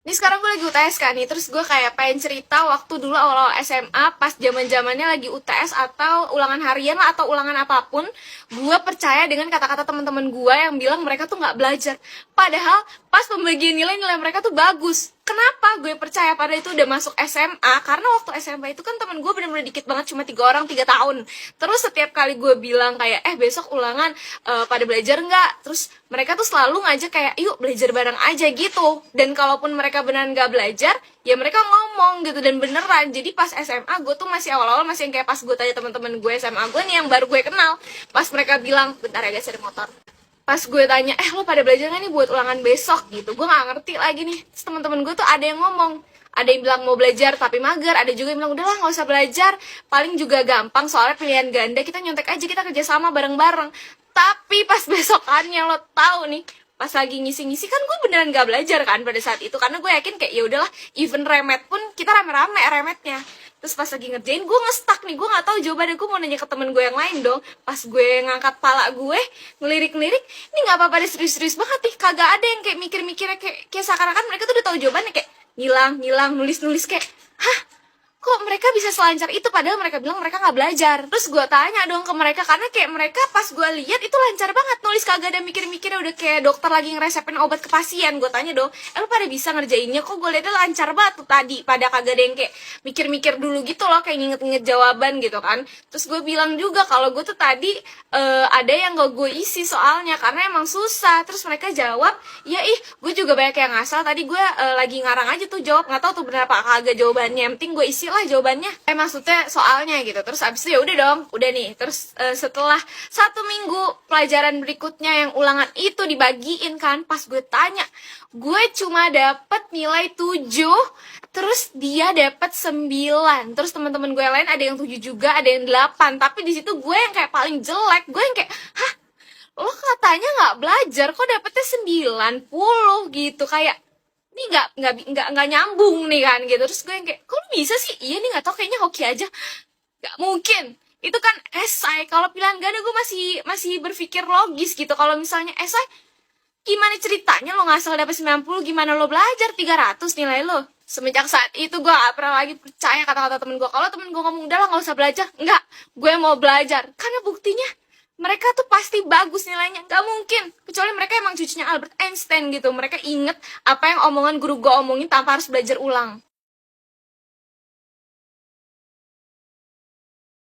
Ini sekarang gue lagi UTS kan nih, terus gue kayak pengen cerita waktu dulu awal-awal SMA pas zaman-zamannya lagi UTS atau ulangan harian lah atau ulangan apapun, gue percaya dengan kata-kata teman-teman gue yang bilang mereka tuh nggak belajar. Padahal pas pembagian nilai mereka tuh bagus. Kenapa gue percaya pada itu udah masuk SMA? Karena waktu SMA itu kan temen gue bener-bener dikit banget, cuma 3 orang 3 tahun. Terus setiap kali gue bilang kayak besok ulangan pada belajar nggak? Terus mereka tuh selalu ngajak kayak yuk belajar bareng aja gitu. Dan kalaupun mereka beneran nggak belajar, ya mereka ngomong gitu dan beneran. Jadi pas SMA gue tuh masih awal-awal masih yang kayak pas gue tanya teman-teman gue SMA gue nih yang baru gue kenal, pas mereka bilang bentar ya guys ada motor, pas gue tanya lo pada belajar gak nih buat ulangan besok gitu, gue nggak ngerti lagi nih. Terus teman-teman gue tuh ada yang ngomong, ada yang bilang mau belajar tapi mager, ada juga yang bilang udahlah nggak usah belajar, paling juga gampang soalnya pilihan ganda, kita nyontek aja, kita kerja sama bareng-bareng. Tapi pas besokannya lo tahu nih, pas lagi ngisi-ngisi kan gue beneran gak belajar kan pada saat itu, karena gue yakin kayak ya udahlah, even remet pun kita rame-rame remetnya. Terus pas lagi ngerjain gue ngestak nih, gue nggak tahu jawabannya, gue mau nanya ke temen gue yang lain dong. Pas gue ngangkat pala gue ngelirik-ngelirik, ini nggak apa-apa deh, serius-serius banget nih, kagak ada yang kayak mikir-mikirnya kayak seakan-akan mereka tuh udah tahu jawabannya, kayak ngilang nulis-nulis kayak hah, kok mereka bisa selancar itu padahal mereka bilang mereka nggak belajar. Terus gue tanya dong ke mereka, karena kayak mereka pas gue lihat itu lancar banget nulis, kagak ada mikir-mikirnya, udah kayak dokter lagi ngeresepin obat ke pasien. Gue tanya dong, lu pada bisa ngerjainnya, kok gue liatnya lancar banget tuh tadi, pada kagak ada yang kayak mikir-mikir dulu gitu loh, kayak nginget-nginget jawaban gitu kan. Terus gue bilang juga kalau gue tuh tadi ada yang gak gue isi soalnya karena emang susah. Terus mereka jawab, ya gue juga banyak yang ngasal, tadi gue lagi ngarang aja tuh jawab, nggak tahu tuh bener apa kagak jawabannya, yang penting gue isi lah jawabannya, maksudnya soalnya gitu. Terus abis itu ya udah dong, udah nih. Terus setelah 1 minggu pelajaran berikutnya yang ulangan itu dibagiin kan, pas gue tanya, gue cuma dapet nilai 7, terus dia dapet 9. Terus teman-teman gue yang lain ada yang 7 juga, ada yang 8. Tapi di situ gue yang kayak paling jelek, gue yang kayak hah, lo katanya nggak belajar kok dapetnya 90 gitu, kayak ini nggak nyambung nih kan gitu. Terus gue yang kayak kok lu bisa sih, iya nih nggak tau, kayaknya hoki aja, nggak mungkin. Itu kan esai, kalau pilihan ganda gue masih berpikir logis gitu. Kalau misalnya esai, gimana ceritanya lo ngasal dapet 90, gimana lo belajar 300 nilai lo. Semenjak saat itu gue gak pernah lagi percaya kata-kata temen gue. Kalau temen gue ngomong udah lah gak usah belajar, enggak, gue mau belajar, karena buktinya mereka tuh pasti bagus nilainya. Gak mungkin, kecuali mereka emang cucunya Albert Einstein gitu, mereka inget apa yang omongan guru gue omongin tanpa harus belajar ulang.